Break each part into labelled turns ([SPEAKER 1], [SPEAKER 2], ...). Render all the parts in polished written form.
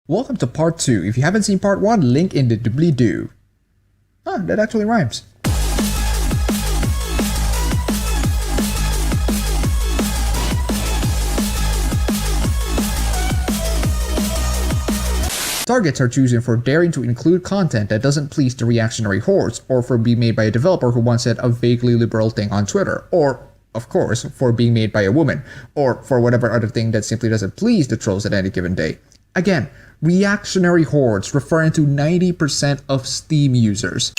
[SPEAKER 1] Welcome to part 2. If you haven't seen part 1, link in the doobly-doo. Ah, that actually rhymes. Targets are chosen for daring to include content that doesn't please the reactionary hordes, or for being made by a developer who once said a vaguely liberal thing on Twitter, or, of course, for being made by a woman, or for whatever other thing that simply doesn't please the trolls at any given day. Again, reactionary hordes referring to 90% of Steam users.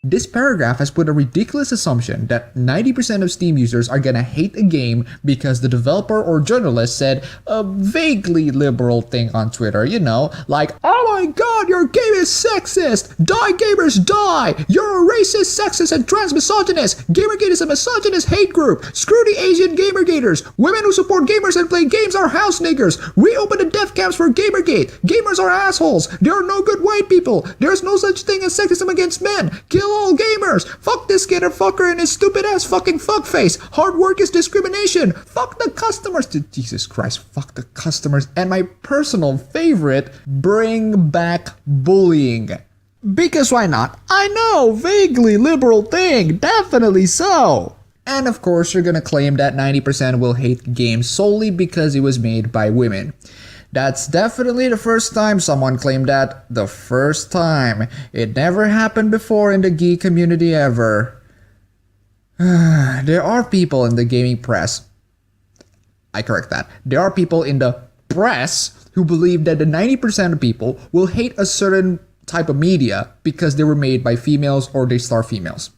[SPEAKER 1] This paragraph has put a ridiculous assumption that 90% of Steam users are gonna hate a game because the developer or journalist said a vaguely liberal thing on Twitter, you know, like, "Oh my god, your game is sexist! Die gamers die! You're a racist, sexist, and trans misogynist! Gamergate is a misogynist hate group! Screw the Asian Gamergaters! Women who support gamers and play games are house niggers! Reopen the death camps for Gamergate! Gamers are assholes! There are no good white people! There's no such thing as sexism against men! Kill all gamers! Fuck this skater fucker and his stupid ass fucking fuckface! Hard work is discrimination! Fuck the customers!" Jesus Christ, fuck the customers. And my personal favorite, bring back bullying. Because why not? I know, vaguely liberal thing, definitely so. And of course you're gonna claim that 90% will hate games solely because it was made by women. That's definitely the first time someone claimed that. The first time. It never happened before in the geek community ever. There are people in the gaming press. I correct that. There are people in the press who believe that the 90% of people will hate a certain type of media because they were made by females or they star females.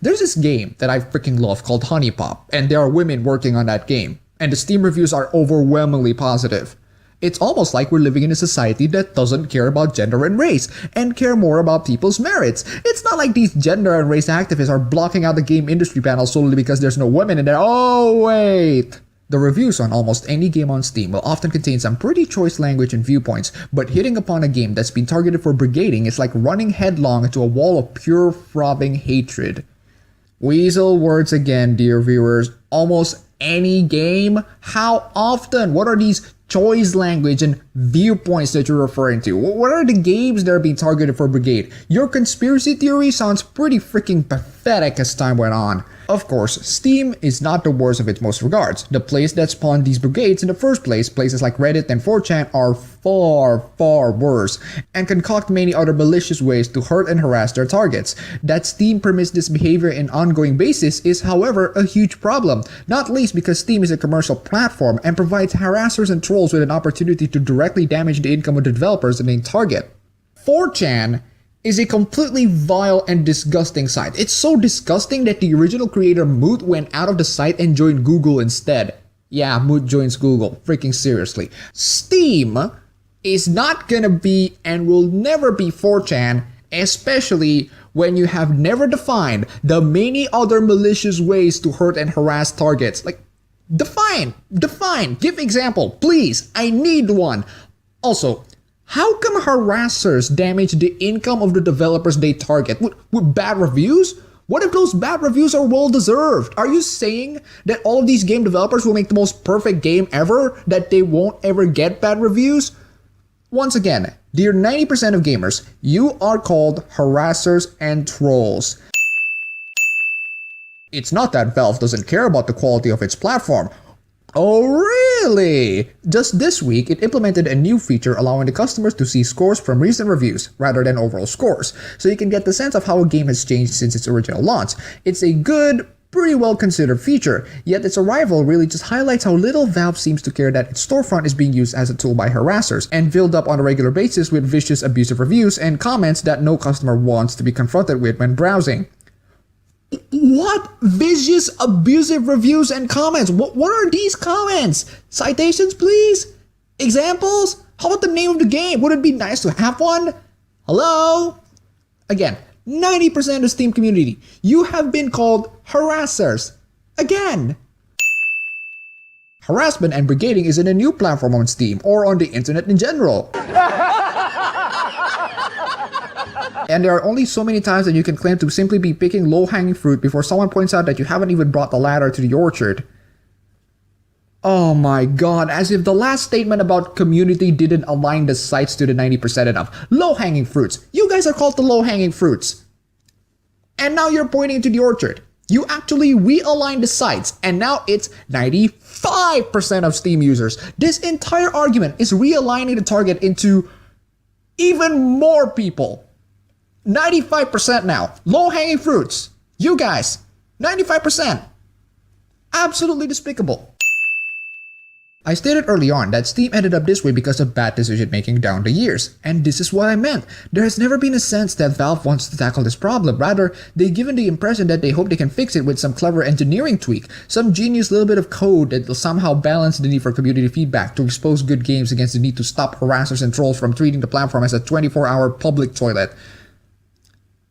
[SPEAKER 1] There's this game that I freaking love called Honey Pop, and there are women working on that game, and the Steam reviews are overwhelmingly positive. It's almost like we're living in a society that doesn't care about gender and race, and care more about people's merits. It's not like these gender and race activists are blocking out the game industry panel solely because there's no women in there. Oh wait! The reviews on almost any game on Steam will often contain some pretty choice language and viewpoints, but hitting upon a game that's been targeted for brigading is like running headlong into a wall of pure frothing hatred. Weasel words again, dear viewers. Almost any game? How often? What are these choice language and viewpoints that you're referring to? What are the games that are being targeted for brigade? Your conspiracy theory sounds pretty freaking pathetic as time went on. Of course, Steam is not the worst of its most regards. The place that spawned these brigades in the first place, places like Reddit and 4chan, are far, far worse, and concoct many other malicious ways to hurt and harass their targets. That Steam permits this behavior on an ongoing basis is, however, a huge problem, not least because Steam is a commercial platform and provides harassers and trolls with an opportunity to directly damage the income of the developers that they target. 4chan is a completely vile and disgusting site. It's so disgusting that the original creator Moot went out of the site and joined Google instead. Yeah, Moot joins Google. Freaking seriously. Steam is not gonna be and will never be 4chan, especially when you have never defined the many other malicious ways to hurt and harass targets. Like, define, give example, please, I need one. Also, how come harassers damage the income of the developers they target? With bad reviews? What if those bad reviews are well deserved? Are you saying that all of these game developers will make the most perfect game ever, that they won't ever get bad reviews? Once again, dear 90% of gamers, you are called harassers and trolls. It's not that Valve doesn't care about the quality of its platform. Oh really? Just this week, it implemented a new feature allowing the customers to see scores from recent reviews rather than overall scores, so you can get the sense of how a game has changed since its original launch. It's a good, pretty well considered feature, yet its arrival really just highlights how little Valve seems to care that its storefront is being used as a tool by harassers and filled up on a regular basis with vicious, abusive reviews and comments that no customer wants to be confronted with when browsing. What vicious, abusive reviews and comments? What are these comments? Citations, please? Examples? How about the name of the game? Would it be nice to have one? Hello? Again, 90% of Steam community, you have been called harassers. Again. Harassment and brigading isn't a new platform on Steam or on the internet in general. And there are only so many times that you can claim to simply be picking low-hanging fruit before someone points out that you haven't even brought the ladder to the orchard. Oh my god, as if the last statement about community didn't align the sites to the 90% enough. Low-hanging fruits. You guys are called the low-hanging fruits. And now you're pointing to the orchard. You actually realigned the sites, and now it's 95% of Steam users. This entire argument is realigning the target into even more people. 95% now. Low-hanging fruits. You guys, 95%. Absolutely despicable. I stated early on that Steam ended up this way because of bad decision making down the years, and this is what I meant. There has never been a sense that Valve wants to tackle this problem. Rather, they've given the impression that they hope they can fix it with some clever engineering tweak, some genius little bit of code that will somehow balance the need for community feedback to expose good games against the need to stop harassers and trolls from treating the platform as a 24-hour public toilet.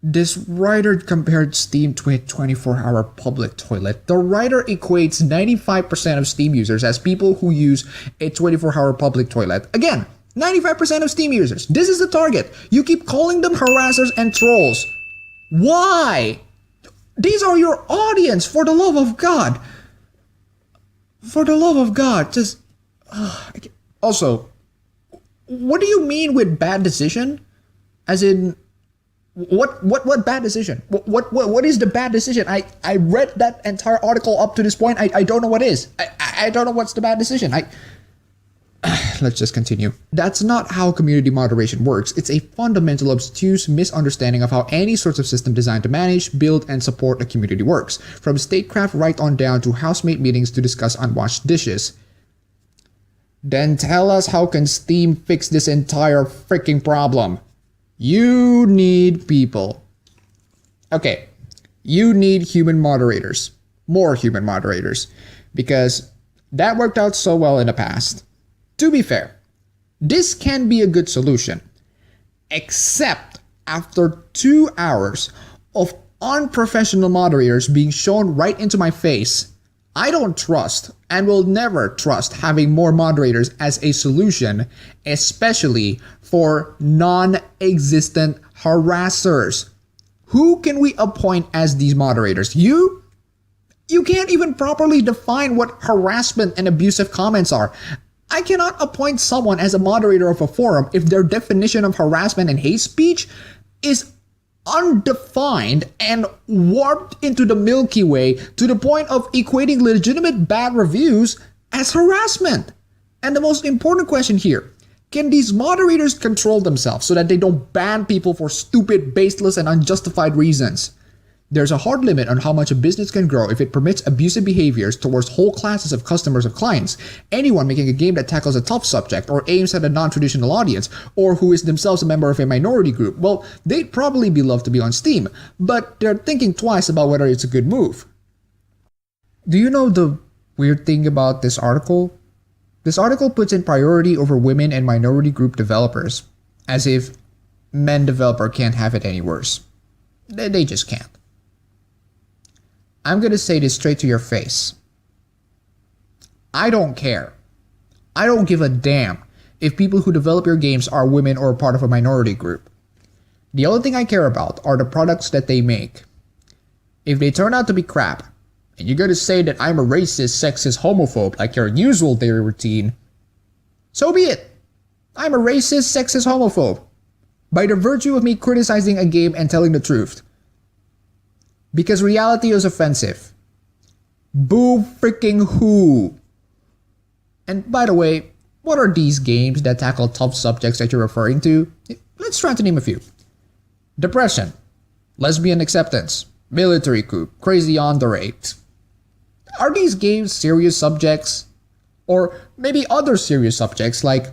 [SPEAKER 1] This writer compared Steam to a 24-hour public toilet. The writer equates 95% of Steam users as people who use a 24-hour public toilet. Again, 95% of Steam users. This is the target. You keep calling them harassers and trolls. Why? These are your audience, for the love of God. For the love of God, just... Also, what do you mean with bad decision? As in... What bad decision? What is the bad decision? I read that entire article up to this point. I don't know what is. I don't know what's the bad decision. Let's just continue. That's not how community moderation works. It's a fundamental obtuse misunderstanding of how any sorts of system designed to manage, build, and support a community works. From statecraft right on down to housemate meetings to discuss unwashed dishes. Then tell us, how can Steam fix this entire freaking problem? You need people. Okay, you need human moderators. More human moderators. Because that worked out so well in the past. To be fair, this can be a good solution. Except after 2 hours of unprofessional moderators being shown right into my face, I don't trust and will never trust having more moderators as a solution, especially for non-existent harassers. Who can we appoint as these moderators? You? You can't even properly define what harassment and abusive comments are. I cannot appoint someone as a moderator of a forum if their definition of harassment and hate speech is undefined and warped into the Milky Way to the point of equating legitimate bad reviews as harassment. And the most important question here, can these moderators control themselves so that they don't ban people for stupid, baseless, and unjustified reasons? There's a hard limit on how much a business can grow if it permits abusive behaviors towards whole classes of customers of clients. Anyone making a game that tackles a tough subject or aims at a non-traditional audience, or who is themselves a member of a minority group, well, they'd probably be loved to be on Steam, but they're thinking twice about whether it's a good move. Do you know the weird thing about this article? This article puts in priority over women and minority group developers, as if men developer can't have it any worse. They just can't. I'm gonna say this straight to your face. I don't care. I don't give a damn if people who develop your games are women or part of a minority group. The only thing I care about are the products that they make. If they turn out to be crap, and you're gonna say that I'm a racist, sexist, homophobe like your usual daily routine, so be it. I'm a racist, sexist, homophobe. By the virtue of me criticizing a game and telling the truth. Because reality is offensive. Boo freaking who? And by the way, what are these games that tackle tough subjects that you're referring to? Let's try to name a few. Depression, lesbian acceptance, military coup, crazy yandere. Are these games serious subjects? Or maybe other serious subjects like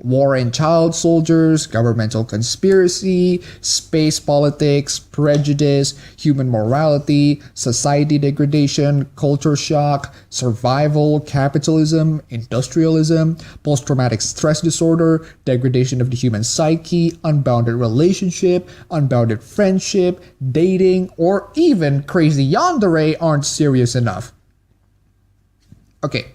[SPEAKER 1] war and child soldiers, governmental conspiracy, space politics, prejudice, human morality, society degradation, culture shock, survival, capitalism, industrialism, post-traumatic stress disorder, degradation of the human psyche, unbounded relationship, unbounded friendship, dating, or even crazy yandere aren't serious enough. Okay,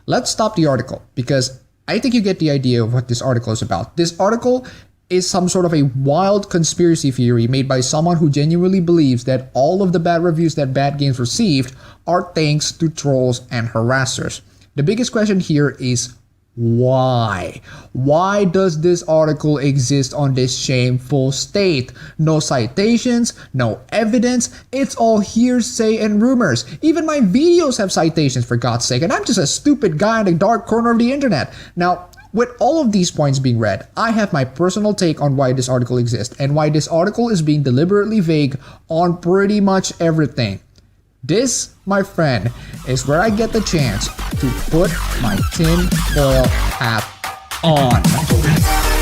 [SPEAKER 1] let's stop the article because I think you get the idea of what this article is about. This article is some sort of a wild conspiracy theory made by someone who genuinely believes that all of the bad reviews that bad games received are thanks to trolls and harassers. The biggest question here is why? Why does this article exist on this shameful state? No citations, no evidence, it's all hearsay and rumors. Even my videos have citations, for God's sake, and I'm just a stupid guy in the dark corner of the internet. Now, with all of these points being read, I have my personal take on why this article exists and why this article is being deliberately vague on pretty much everything. This, my friend, is where I get the chance to put my tin foil hat on.